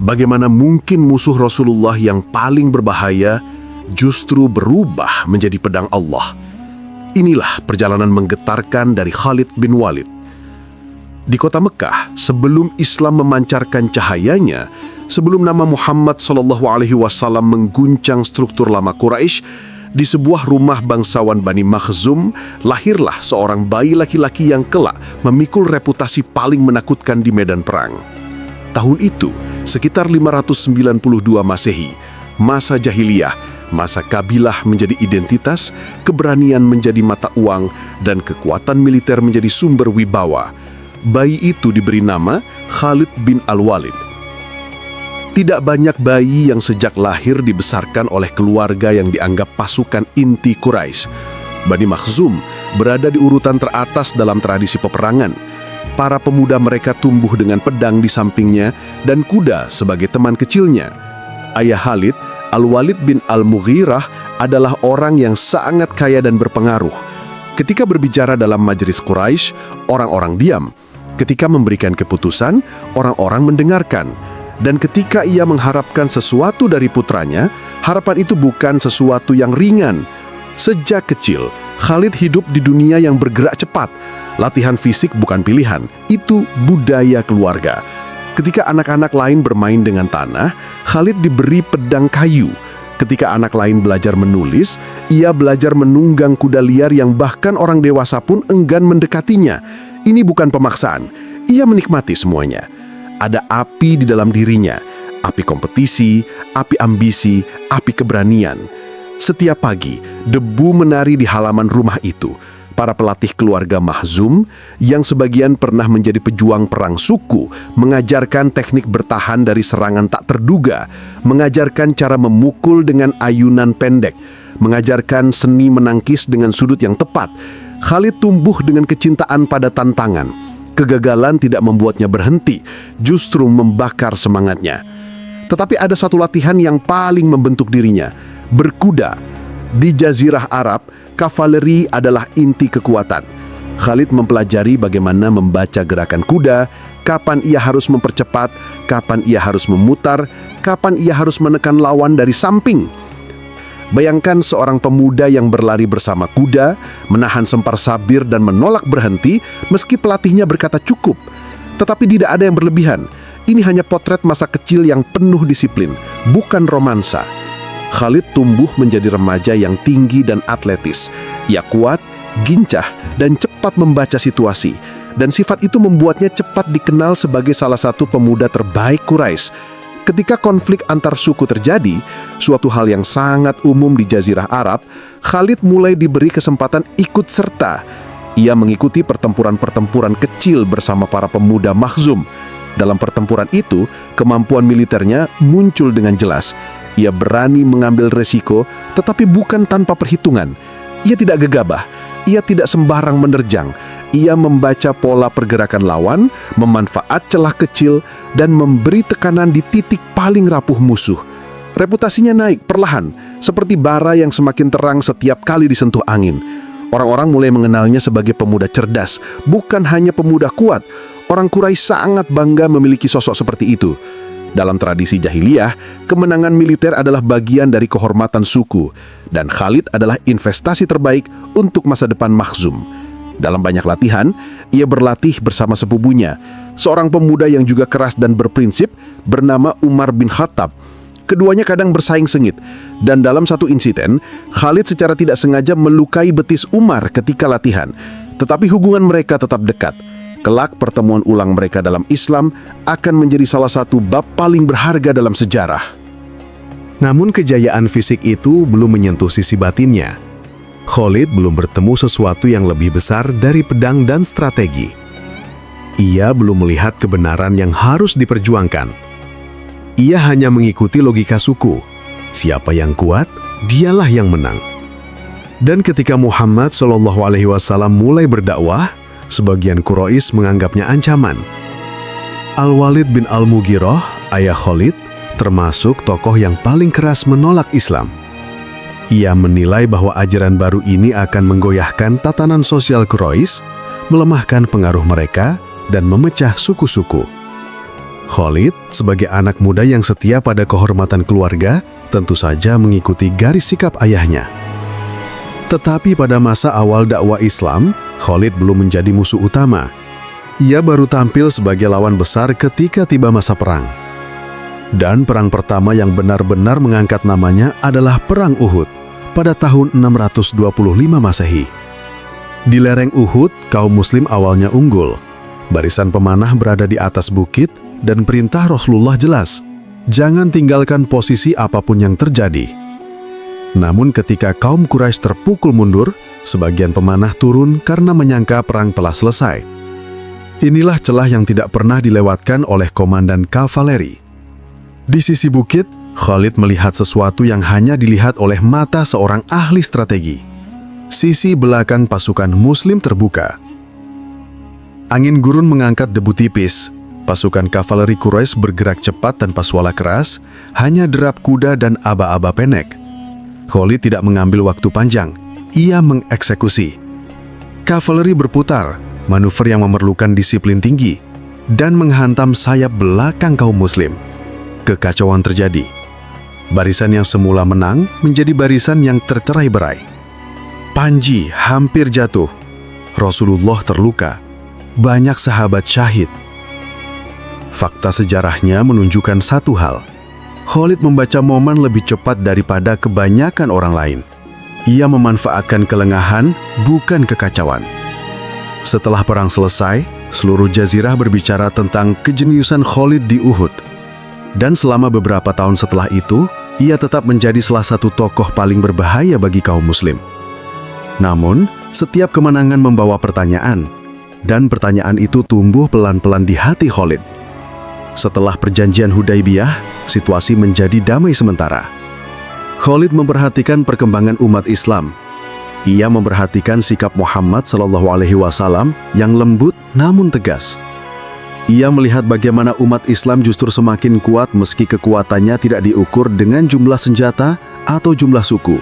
Bagaimana mungkin musuh Rasulullah yang paling berbahaya justru berubah menjadi pedang Allah? Inilah perjalanan menggetarkan dari Khalid bin Walid. Di kota Mekah, sebelum Islam memancarkan cahayanya, sebelum nama Muhammad SAW mengguncang struktur lama Quraisy, di sebuah rumah bangsawan Bani Makhzum, lahirlah seorang bayi laki-laki yang kelak memikul reputasi paling menakutkan di medan perang. Tahun itu, sekitar 592 Masehi, masa jahiliyah, masa kabilah menjadi identitas, keberanian menjadi mata uang, dan kekuatan militer menjadi sumber wibawa. Bayi itu diberi nama Khalid bin Al-Walid. Tidak banyak bayi yang sejak lahir dibesarkan oleh keluarga yang dianggap pasukan inti Quraisy. Bani Makhzum berada di urutan teratas dalam tradisi peperangan. Para pemuda mereka tumbuh dengan pedang di sampingnya dan kuda sebagai teman kecilnya. Ayah Khalid, Al-Walid bin Al-Mughirah, adalah orang yang sangat kaya dan berpengaruh. Ketika berbicara dalam majelis Quraisy, orang-orang diam. Ketika memberikan keputusan, orang-orang mendengarkan. Dan ketika ia mengharapkan sesuatu dari putranya, harapan itu bukan sesuatu yang ringan. Sejak kecil, Khalid hidup di dunia yang bergerak cepat. Latihan fisik bukan pilihan, itu budaya keluarga. Ketika anak-anak lain bermain dengan tanah, Khalid diberi pedang kayu. Ketika anak lain belajar menulis, ia belajar menunggang kuda liar yang bahkan orang dewasa pun enggan mendekatinya. Ini bukan pemaksaan, ia menikmati semuanya. Ada api di dalam dirinya, api kompetisi, api ambisi, api keberanian. Setiap pagi, debu menari di halaman rumah itu. Para pelatih keluarga Makhzum, yang sebagian pernah menjadi pejuang perang suku, mengajarkan teknik bertahan dari serangan tak terduga, mengajarkan cara memukul dengan ayunan pendek, mengajarkan seni menangkis dengan sudut yang tepat. Khalid tumbuh dengan kecintaan pada tantangan. Kegagalan tidak membuatnya berhenti, justru membakar semangatnya. Tetapi ada satu latihan yang paling membentuk dirinya, berkuda. Di Jazirah Arab, kavaleri adalah inti kekuatan. Khalid mempelajari bagaimana membaca gerakan kuda, kapan ia harus mempercepat, kapan ia harus memutar, kapan ia harus menekan lawan dari samping. Bayangkan seorang pemuda yang berlari bersama kuda, menahan sempar sabir dan menolak berhenti meski pelatihnya berkata cukup. Tetapi tidak ada yang berlebihan. Ini hanya potret masa kecil yang penuh disiplin, bukan romansa. Khalid tumbuh menjadi remaja yang tinggi dan atletis. Ia kuat, gincah, dan cepat membaca situasi. Dan sifat itu membuatnya cepat dikenal sebagai salah satu pemuda terbaik Quraisy. Ketika konflik antar suku terjadi, suatu hal yang sangat umum di Jazirah Arab, Khalid mulai diberi kesempatan ikut serta. Ia mengikuti pertempuran-pertempuran kecil bersama para pemuda Makhzum. Dalam pertempuran itu, kemampuan militernya muncul dengan jelas. Ia berani mengambil resiko, tetapi bukan tanpa perhitungan. Ia tidak gegabah, ia tidak sembarang menerjang. Ia membaca pola pergerakan lawan, memanfaat celah kecil, dan memberi tekanan di titik paling rapuh musuh. Reputasinya naik perlahan, seperti bara yang semakin terang setiap kali disentuh angin. Orang-orang mulai mengenalnya sebagai pemuda cerdas, bukan hanya pemuda kuat. Orang Quraisy sangat bangga memiliki sosok seperti itu. Dalam tradisi jahiliyah, kemenangan militer adalah bagian dari kehormatan suku, dan Khalid adalah investasi terbaik untuk masa depan Makhzum. Dalam banyak latihan, ia berlatih bersama sepupunya, seorang pemuda yang juga keras dan berprinsip bernama Umar bin Khattab. Keduanya kadang bersaing sengit, dan dalam satu insiden, Khalid secara tidak sengaja melukai betis Umar ketika latihan. Tetapi hubungan mereka tetap dekat. Kelak pertemuan ulang mereka dalam Islam akan menjadi salah satu bab paling berharga dalam sejarah. Namun kejayaan fisik itu belum menyentuh sisi batinnya. Khalid belum bertemu sesuatu yang lebih besar dari pedang dan strategi. Ia belum melihat kebenaran yang harus diperjuangkan. Ia hanya mengikuti logika suku. Siapa yang kuat, dialah yang menang. Dan ketika Muhammad SAW mulai berdakwah, sebagian Quraisy menganggapnya ancaman. Al-Walid bin Al-Mughirah, ayah Khalid, termasuk tokoh yang paling keras menolak Islam. Ia menilai bahwa ajaran baru ini akan menggoyahkan tatanan sosial Quraisy, melemahkan pengaruh mereka, dan memecah suku-suku. Khalid, sebagai anak muda yang setia pada kehormatan keluarga, tentu saja mengikuti garis sikap ayahnya. Tetapi pada masa awal dakwah Islam, Khalid belum menjadi musuh utama. Ia baru tampil sebagai lawan besar ketika tiba masa perang. Dan perang pertama yang benar-benar mengangkat namanya adalah Perang Uhud pada tahun 625 Masehi. Di lereng Uhud, kaum muslim awalnya unggul. Barisan pemanah berada di atas bukit dan perintah Rasulullah jelas, jangan tinggalkan posisi apapun yang terjadi. Namun ketika kaum Quraisy terpukul mundur, sebagian pemanah turun karena menyangka perang telah selesai. Inilah celah yang tidak pernah dilewatkan oleh komandan kavaleri. Di sisi bukit, Khalid melihat sesuatu yang hanya dilihat oleh mata seorang ahli strategi. Sisi belakang pasukan muslim terbuka. Angin gurun mengangkat debu tipis. Pasukan kavaleri Quraisy bergerak cepat tanpa suara keras, hanya derap kuda dan aba-aba pendek. Khalid tidak mengambil waktu panjang, ia mengeksekusi. Kavaleri berputar, manuver yang memerlukan disiplin tinggi, dan menghantam sayap belakang kaum muslim. Kekacauan terjadi. Barisan yang semula menang menjadi barisan yang tercerai-berai. Panji hampir jatuh. Rasulullah terluka. Banyak sahabat syahid. Fakta sejarahnya menunjukkan satu hal. Khalid membaca momen lebih cepat daripada kebanyakan orang lain. Ia memanfaatkan kelengahan, bukan kekacauan. Setelah perang selesai, seluruh jazirah berbicara tentang kejeniusan Khalid di Uhud. Dan selama beberapa tahun setelah itu, ia tetap menjadi salah satu tokoh paling berbahaya bagi kaum muslim. Namun, setiap kemenangan membawa pertanyaan, dan pertanyaan itu tumbuh pelan-pelan di hati Khalid. Setelah perjanjian Hudaibiyah, situasi menjadi damai sementara. Khalid memperhatikan perkembangan umat Islam. Ia memperhatikan sikap Muhammad SAW yang lembut namun tegas. Ia melihat bagaimana umat Islam justru semakin kuat meski kekuatannya tidak diukur dengan jumlah senjata atau jumlah suku.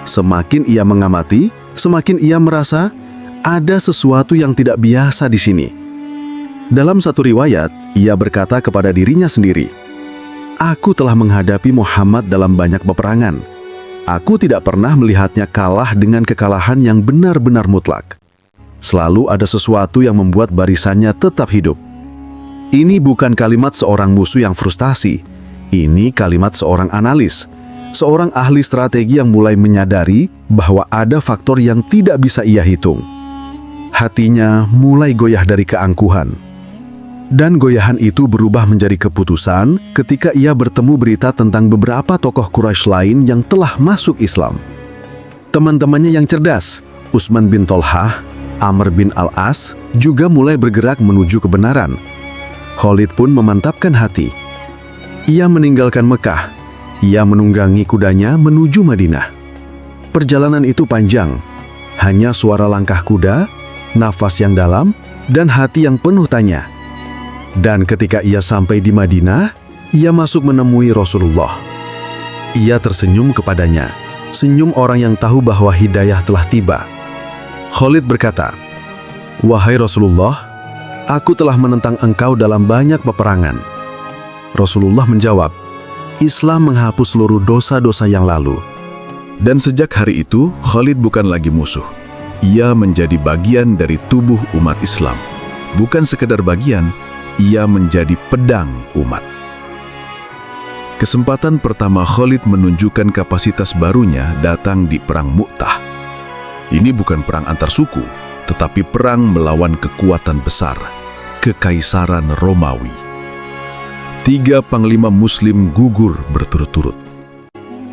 Semakin ia mengamati, semakin ia merasa ada sesuatu yang tidak biasa di sini. Dalam satu riwayat, ia berkata kepada dirinya sendiri, "Aku telah menghadapi Muhammad dalam banyak peperangan. Aku tidak pernah melihatnya kalah dengan kekalahan yang benar-benar mutlak. Selalu ada sesuatu yang membuat barisannya tetap hidup." Ini bukan kalimat seorang musuh yang frustasi. Ini kalimat seorang analis, seorang ahli strategi yang mulai menyadari bahwa ada faktor yang tidak bisa ia hitung. Hatinya mulai goyah dari keangkuhan. Dan goyahan itu berubah menjadi keputusan ketika ia bertemu berita tentang beberapa tokoh Quraisy lain yang telah masuk Islam. Teman-temannya yang cerdas, Utsman bin Tolhah, Amr bin Al-As, juga mulai bergerak menuju kebenaran. Khalid pun memantapkan hati. Ia meninggalkan Mekah. Ia menunggangi kudanya menuju Madinah. Perjalanan itu panjang. Hanya suara langkah kuda, nafas yang dalam, dan hati yang penuh tanya. Dan ketika ia sampai di Madinah, ia masuk menemui Rasulullah. Ia tersenyum kepadanya, senyum orang yang tahu bahwa hidayah telah tiba. Khalid berkata, "Wahai Rasulullah, aku telah menentang engkau dalam banyak peperangan." Rasulullah menjawab, "Islam menghapus seluruh dosa-dosa yang lalu." Dan sejak hari itu, Khalid bukan lagi musuh. Ia menjadi bagian dari tubuh umat Islam. Bukan sekedar bagian, ia menjadi pedang umat. Kesempatan pertama Khalid menunjukkan kapasitas barunya datang di Perang Mu'tah. Ini bukan perang antar suku, tetapi perang melawan kekuatan besar, Kekaisaran Romawi. 3 panglima Muslim gugur berturut-turut.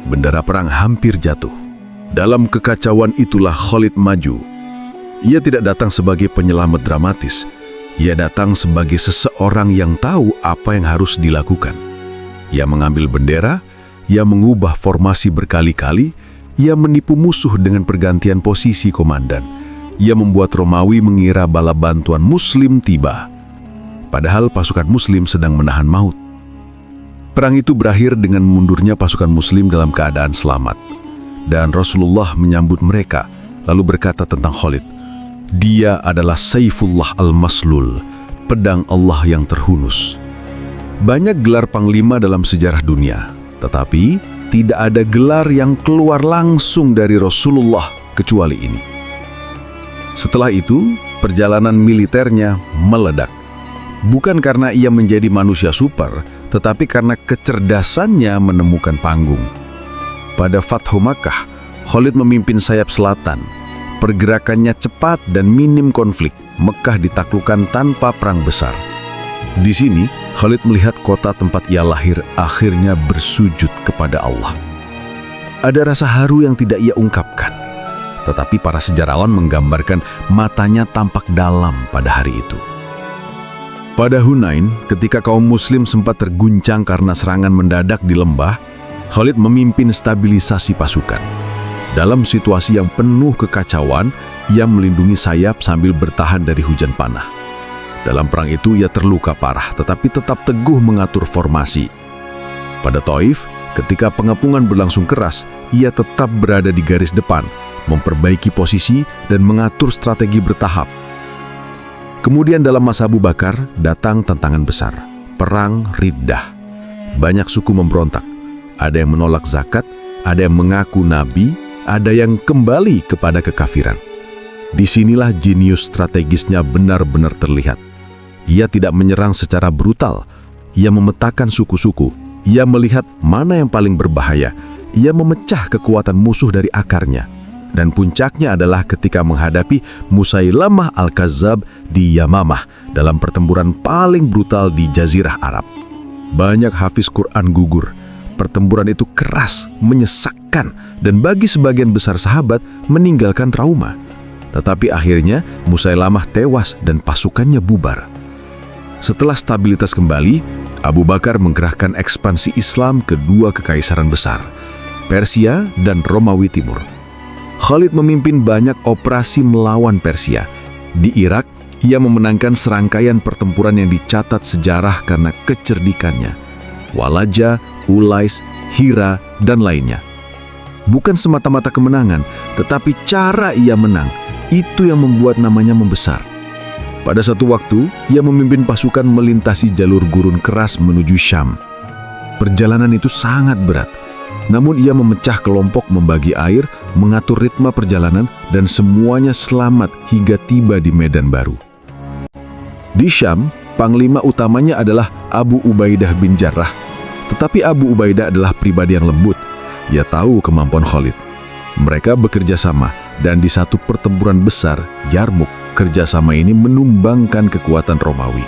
Bendera perang hampir jatuh. Dalam kekacauan itulah Khalid maju. Ia tidak datang sebagai penyelamat dramatis. Ia datang sebagai seseorang yang tahu apa yang harus dilakukan. Ia mengambil bendera, ia mengubah formasi berkali-kali, ia menipu musuh dengan pergantian posisi komandan. Ia membuat Romawi mengira bala bantuan Muslim tiba. Padahal pasukan Muslim sedang menahan maut. Perang itu berakhir dengan mundurnya pasukan Muslim dalam keadaan selamat. Dan Rasulullah menyambut mereka, lalu berkata tentang Khalid, "Dia adalah Saifullah al-Maslul, pedang Allah yang terhunus." Banyak gelar panglima dalam sejarah dunia, tetapi tidak ada gelar yang keluar langsung dari Rasulullah kecuali ini. Setelah itu, perjalanan militernya meledak. Bukan karena ia menjadi manusia super, tetapi karena kecerdasannya menemukan panggung. Pada Fathu Makkah, Khalid memimpin sayap selatan. Pergerakannya cepat dan minim konflik. Mekkah ditaklukkan tanpa perang besar. Di sini, Khalid melihat kota tempat ia lahir akhirnya bersujud kepada Allah. Ada rasa haru yang tidak ia ungkapkan, tetapi para sejarawan menggambarkan matanya tampak dalam pada hari itu. Pada Hunain, ketika kaum muslim sempat terguncang karena serangan mendadak di lembah, Khalid memimpin stabilisasi pasukan. Dalam situasi yang penuh kekacauan, ia melindungi sayap sambil bertahan dari hujan panah. Dalam perang itu ia terluka parah, tetapi tetap teguh mengatur formasi. Pada Taif, ketika pengepungan berlangsung keras, ia tetap berada di garis depan, memperbaiki posisi dan mengatur strategi bertahap. Kemudian dalam masa Abu Bakar, datang tantangan besar, perang Riddah. Banyak suku memberontak, ada yang menolak zakat, ada yang mengaku nabi, ada yang kembali kepada kekafiran. Disinilah jenius strategisnya benar-benar terlihat. Ia tidak menyerang secara brutal, ia memetakan suku-suku, ia melihat mana yang paling berbahaya, ia memecah kekuatan musuh dari akarnya. Dan puncaknya adalah ketika menghadapi Musailamah Al-Kazzab di Yamamah dalam pertempuran paling brutal di Jazirah Arab. Banyak hafiz Quran gugur. Pertempuran itu keras, menyesakkan, dan bagi sebagian besar sahabat meninggalkan trauma. Tetapi akhirnya Musailamah tewas dan pasukannya bubar. Setelah stabilitas kembali, Abu Bakar menggerakkan ekspansi Islam ke dua kekaisaran besar, Persia dan Romawi Timur. Khalid memimpin banyak operasi melawan Persia. Di Irak, ia memenangkan serangkaian pertempuran yang dicatat sejarah karena kecerdikannya. Walaja, Ulais, Hira, dan lainnya. Bukan semata-mata kemenangan, tetapi cara ia menang. Itu yang membuat namanya membesar. Pada satu waktu, ia memimpin pasukan melintasi jalur gurun keras menuju Syam. Perjalanan itu sangat berat. Namun ia memecah kelompok, membagi air, mengatur ritme perjalanan, dan semuanya selamat hingga tiba di medan baru. Di Syam, panglima utamanya adalah Abu Ubaidah bin Jarrah. Tetapi Abu Ubaidah adalah pribadi yang lembut. Ia tahu kemampuan Khalid. Mereka bekerja sama, dan di satu pertempuran besar, Yarmuk, kerjasama ini menumbangkan kekuatan Romawi.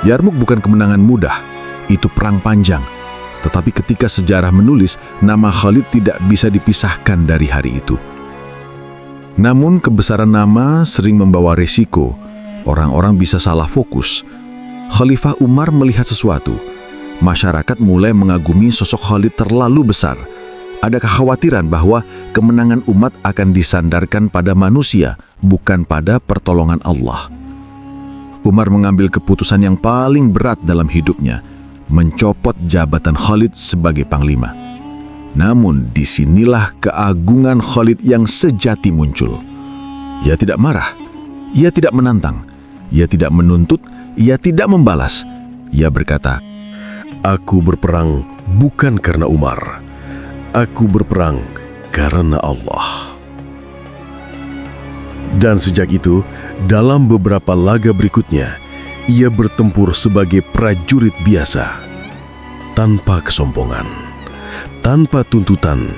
Yarmuk bukan kemenangan mudah, itu perang panjang. Tetapi ketika sejarah menulis, nama Khalid tidak bisa dipisahkan dari hari itu. Namun kebesaran nama sering membawa resiko. Orang-orang bisa salah fokus. Khalifah Umar melihat sesuatu. Masyarakat mulai mengagumi sosok Khalid terlalu besar. Ada kekhawatiran bahwa kemenangan umat akan disandarkan pada manusia, bukan pada pertolongan Allah. Umar mengambil keputusan yang paling berat dalam hidupnya, mencopot jabatan Khalid sebagai panglima. Namun disinilah keagungan Khalid yang sejati muncul. Ia tidak marah, ia tidak menantang, ia tidak menuntut, ia tidak membalas. Ia berkata, "Aku berperang bukan karena Umar. Aku berperang karena Allah." Dan sejak itu, dalam beberapa laga berikutnya, ia bertempur sebagai prajurit biasa, tanpa kesombongan, tanpa tuntutan,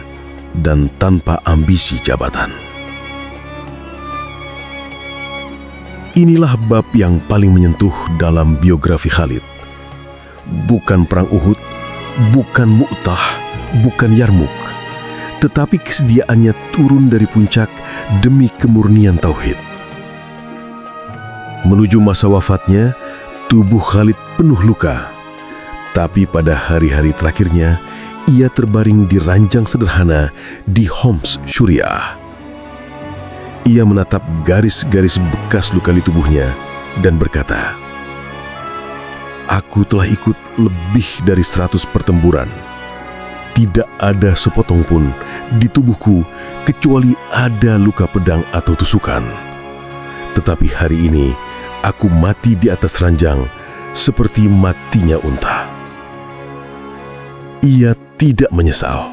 dan tanpa ambisi jabatan. Inilah bab yang paling menyentuh dalam biografi Khalid. Bukan perang Uhud, bukan Mu'tah, bukan Yarmuk, tetapi kesediaannya turun dari puncak demi kemurnian tauhid. Menuju masa wafatnya, tubuh Khalid penuh luka. Tapi pada hari-hari terakhirnya, ia terbaring di ranjang sederhana di Homs, Suriah. Ia menatap garis-garis bekas luka di tubuhnya dan berkata, "Aku telah ikut lebih dari 100 pertempuran. Tidak ada sepotong pun di tubuhku kecuali ada luka pedang atau tusukan. Tetapi hari ini, aku mati di atas ranjang seperti matinya unta. Ia tidak menyesal.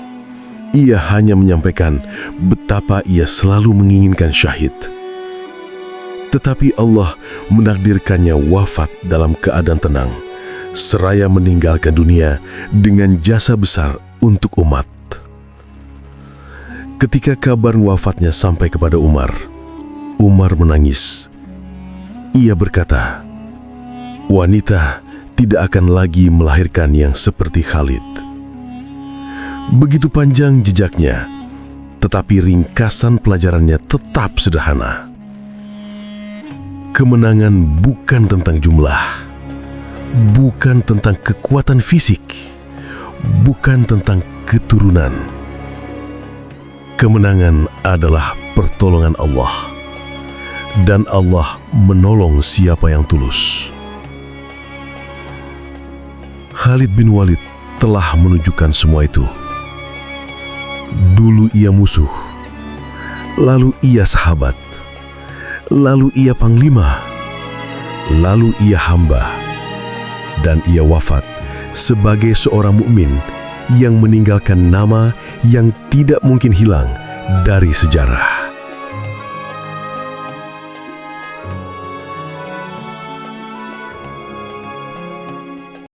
Ia hanya menyampaikan betapa ia selalu menginginkan syahid. Tetapi Allah menakdirkannya wafat dalam keadaan tenang, seraya meninggalkan dunia dengan jasa besar untuk umat. Ketika kabar wafatnya sampai kepada Umar menangis. Ia berkata, wanita tidak akan lagi melahirkan yang seperti Khalid. Begitu panjang jejaknya, tetapi ringkasan pelajarannya tetap sederhana. Kemenangan bukan tentang jumlah, bukan tentang kekuatan fisik, bukan tentang keturunan. Kemenangan adalah pertolongan Allah, dan Allah menolong siapa yang tulus. Khalid bin Walid telah menunjukkan semua itu. Dulu ia musuh, lalu ia sahabat, lalu ia panglima, lalu ia hamba, dan ia wafat sebagai seorang mukmin yang meninggalkan nama yang tidak mungkin hilang dari sejarah.